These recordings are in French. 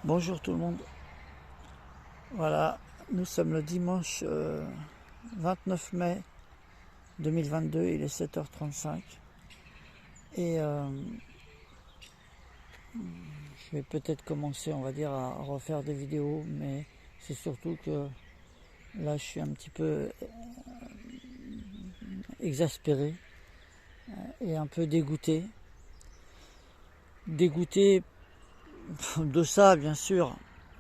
Bonjour tout le monde. Voilà, nous sommes le dimanche 29 mai 2022, il est 7h35. Et je vais peut-être commencer, on va dire, à refaire des vidéos, mais c'est surtout que là je suis un petit peu exaspéré et un peu dégoûté. Dégoûté de ça, bien sûr,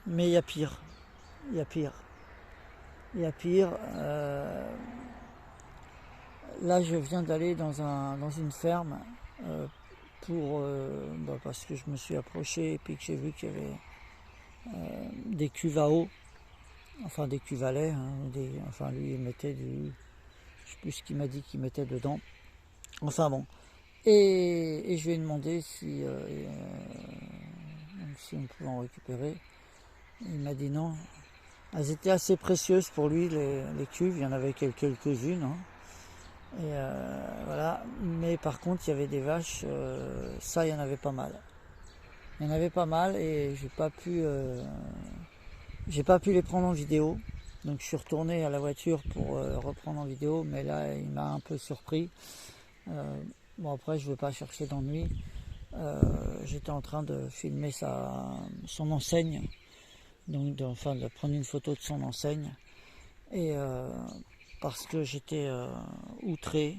mais il y a pire. Il y a pire. Il y a pire. Là, je viens d'aller dans une ferme parce que je me suis approché et puis que j'ai vu qu'il y avait des cuves à eau, enfin des cuves à lait, hein, enfin lui il mettait je sais plus ce qu'il m'a dit qu'il mettait dedans. Enfin bon. Et je lui ai demandé si on pouvait en récupérer. Il m'a dit non. Elles étaient assez précieuses pour lui, les cuves, il y en avait quelques-unes. Hein. Et voilà. Mais par contre, il y avait des vaches, ça, il y en avait pas mal. Il y en avait pas mal et j'ai pas pu les prendre en vidéo. Donc je suis retourné à la voiture pour reprendre en vidéo, mais là, il m'a un peu surpris. Bon, après, je veux pas chercher d'ennui. J'étais en train de filmer son enseigne, donc de prendre une photo de son enseigne. Et parce que j'étais outré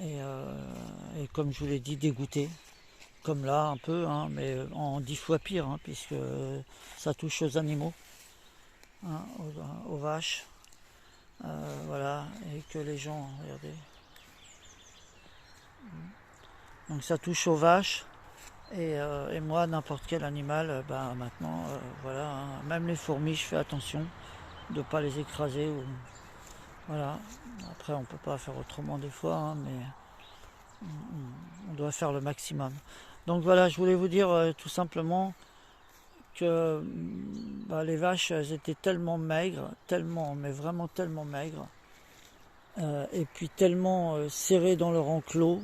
et comme je vous l'ai dit, dégoûté, comme là un peu, hein, mais en 10 fois pire, hein, puisque ça touche aux animaux, hein, aux vaches, voilà, et que les gens, regardez, donc ça touche aux vaches, et moi n'importe quel animal, ben maintenant, voilà, hein, même les fourmis, je fais attention de ne pas les écraser, voilà, après on peut pas faire autrement des fois, hein, mais on doit faire le maximum. Donc voilà, je voulais vous dire tout simplement que les vaches, elles étaient tellement maigres, tellement, mais vraiment tellement maigres, et puis tellement serrées dans leur enclos,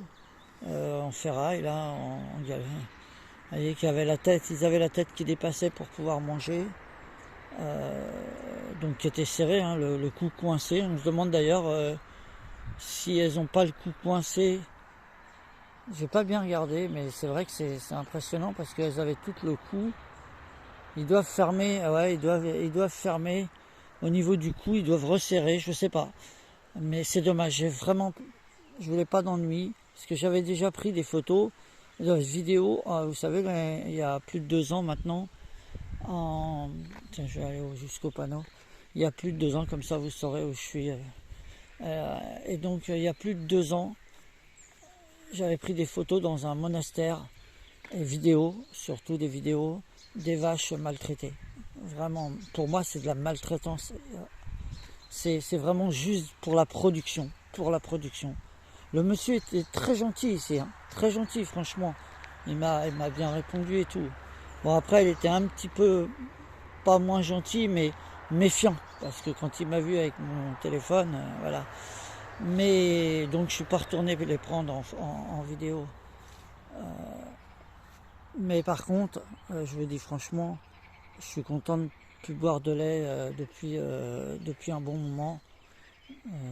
en ferraille, là, vous voyez qu'ils avaient ils avaient la tête qui dépassait pour pouvoir manger, donc qui était serrée, hein, le cou coincé. On se demande d'ailleurs si elles n'ont pas le cou coincé. J'ai pas bien regardé, mais c'est vrai que c'est impressionnant parce qu'elles avaient tout le cou. Ils doivent fermer, ouais, ils doivent fermer au niveau du cou, ils doivent resserrer, je sais pas. Mais c'est dommage, je voulais pas d'ennui, parce que j'avais déjà pris des photos, des vidéos, vous savez, il y a plus de 2 ans maintenant, tiens, je vais aller jusqu'au panneau, il y a plus de 2 ans, comme ça vous saurez où je suis. Et donc, il y a plus de 2 ans, j'avais pris des photos dans un monastère, et vidéos, surtout des vidéos, des vaches maltraitées. Vraiment, pour moi, c'est de la maltraitance. C'est vraiment juste pour la production. Pour la production. Le monsieur était très gentil ici, hein, très gentil, franchement. Il m'a bien répondu et tout. Bon, après, il était un petit peu, pas moins gentil, mais méfiant. Parce que quand il m'a vu avec mon téléphone, voilà. Mais donc, je suis pas retourné les prendre en vidéo. Mais par contre, je vous dis franchement, je suis content de ne plus boire de lait depuis un bon moment.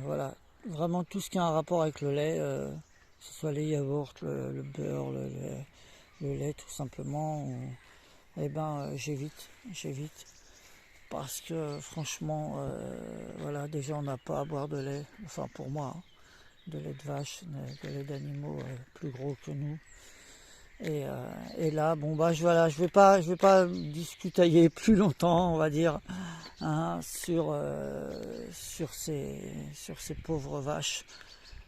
Voilà, vraiment tout ce qui a un rapport avec le lait, que ce soit les yaourts, le beurre, le lait tout simplement, eh ben j'évite. Parce que franchement, voilà, déjà on n'a pas à boire de lait, enfin pour moi, hein, de lait de vache, de lait d'animaux plus gros que nous. Et là, bon bah je vais pas discutailler plus longtemps, on va dire, hein, sur ces pauvres vaches.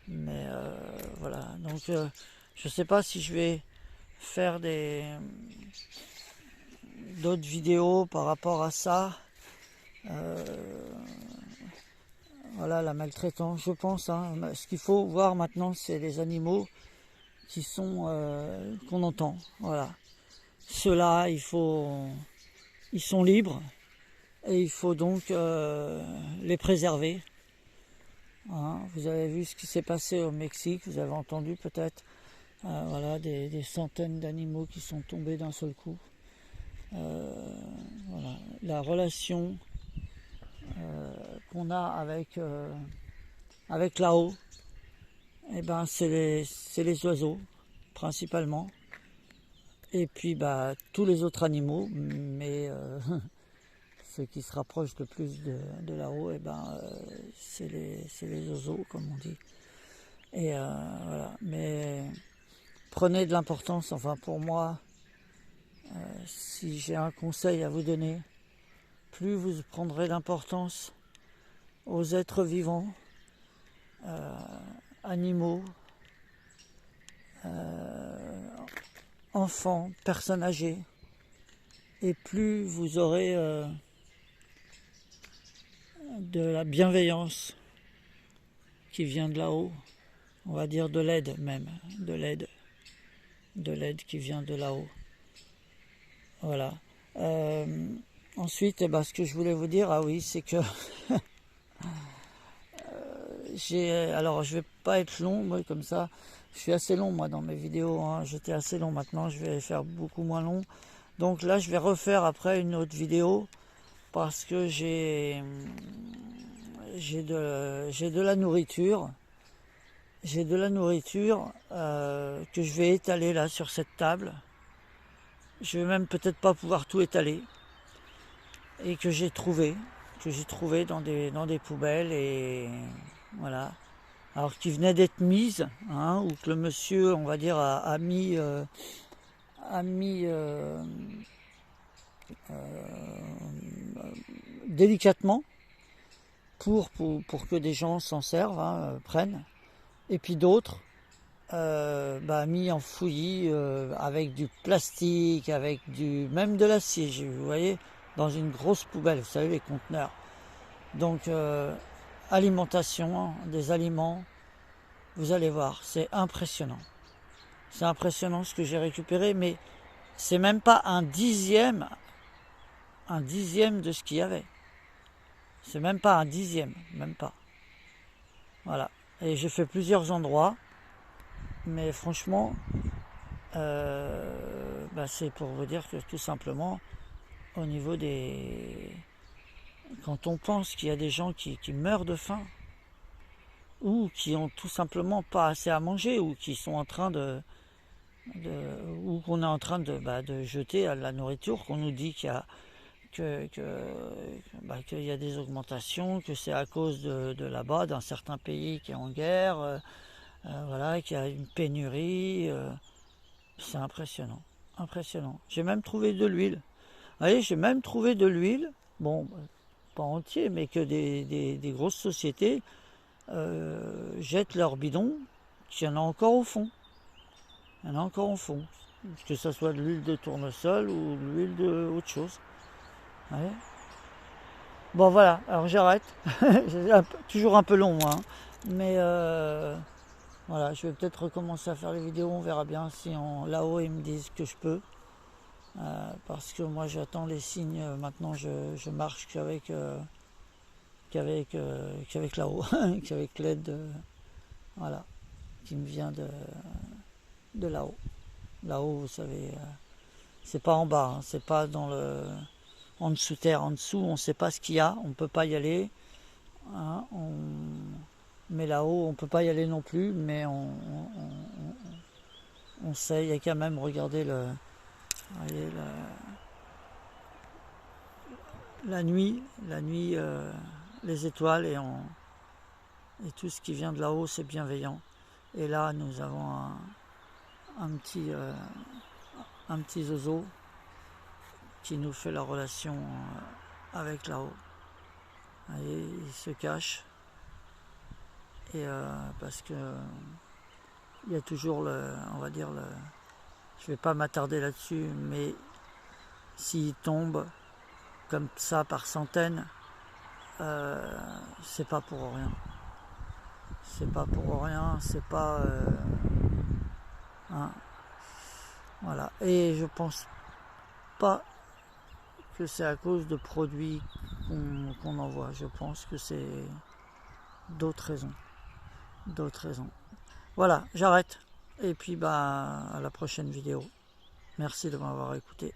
Mais voilà, donc je sais pas si je vais faire d'autres vidéos par rapport à ça. Voilà, la maltraitance, je pense. Hein. Ce qu'il faut voir maintenant, c'est les animaux qu'on entend. Voilà. Ceux-là, ils sont libres et il faut donc les préserver. Hein. Vous avez vu ce qui s'est passé au Mexique, vous avez entendu peut-être, voilà, des centaines d'animaux qui sont tombés d'un seul coup. Voilà. La relation qu'on a avec là-haut, eh ben, c'est les oiseaux, principalement. Et puis bah, tous les autres animaux, mais ceux qui se rapprochent le plus de là-haut, eh ben, c'est les oiseaux, comme on dit. Et voilà. Mais prenez de l'importance, enfin pour moi, si j'ai un conseil à vous donner, plus vous prendrez d'importance aux êtres vivants, animaux, enfants, personnes âgées, et plus vous aurez de la bienveillance qui vient de là-haut, on va dire de l'aide même, de l'aide qui vient de là-haut. Voilà. Ensuite, eh ben, ce que je voulais vous dire, ah oui, c'est que alors je vais pas être long, moi comme ça, je suis assez long moi dans mes vidéos, hein. J'étais assez long, maintenant je vais faire beaucoup moins long. Donc là je vais refaire après une autre vidéo parce que j'ai de la nourriture. J'ai de la nourriture que je vais étaler là sur cette table. Je vais même peut-être pas pouvoir tout étaler. Et que j'ai trouvé dans des poubelles, et voilà. Alors qui venaient d'être mises, hein, ou que le monsieur, on va dire, a mis délicatement pour que des gens s'en servent, hein, prennent. Et puis d'autres mis en fouillis avec du plastique, avec même de l'acier, vous voyez, dans une grosse poubelle, vous savez, les conteneurs. Donc alimentation, hein, des aliments, vous allez voir, c'est impressionnant. C'est impressionnant ce que j'ai récupéré, mais c'est même pas un dixième de ce qu'il y avait. C'est même pas un dixième, même pas. Voilà. Et j'ai fait plusieurs endroits, mais franchement, c'est pour vous dire que tout simplement, au niveau des... Quand on pense qu'il y a des gens qui meurent de faim, ou qui ont tout simplement pas assez à manger, ou qui sont en train ou qu'on est en train de jeter à la nourriture, qu'on nous dit qu'il y a qu'il y a des augmentations, que c'est à cause de là-bas, d'un certain pays qui est en guerre, voilà, qu'il y a une pénurie. C'est impressionnant, impressionnant. J'ai même trouvé de l'huile. Vous voyez, j'ai même trouvé de l'huile, bon, pas entier, mais que des grosses sociétés jettent leurs bidons, qu'il y en a encore au fond. Il y en a encore au fond. Que ce soit de l'huile de tournesol ou de l'huile de autre chose. Vous voyez. Bon voilà, alors j'arrête. Toujours un peu long, hein. Mais voilà, je vais peut-être recommencer à faire les vidéos, on verra bien si là-haut ils me disent que je peux. Parce que moi j'attends les signes, maintenant je marche qu'avec là-haut, qu'avec l'aide voilà, qui me vient de là-haut. Là-haut, vous savez, c'est pas en bas, hein, c'est pas en dessous terre, en dessous, on ne sait pas ce qu'il y a, on ne peut pas y aller. Hein, mais là-haut, on ne peut pas y aller non plus, mais on sait, il y a quand même, regardez voyez, la nuit, les étoiles et tout ce qui vient de là-haut, c'est bienveillant. Et là, nous avons un petit zozo qui nous fait la relation avec là-haut. Il se cache, et parce que il y a toujours on va dire je vais pas m'attarder là-dessus, mais s'il tombe comme ça par centaines, c'est pas pour rien. C'est pas pour rien, c'est pas hein, voilà. Et je pense pas que c'est à cause de produits qu'on envoie. Je pense que c'est d'autres raisons. Voilà, j'arrête. Et puis à la prochaine vidéo. Merci de m'avoir écouté.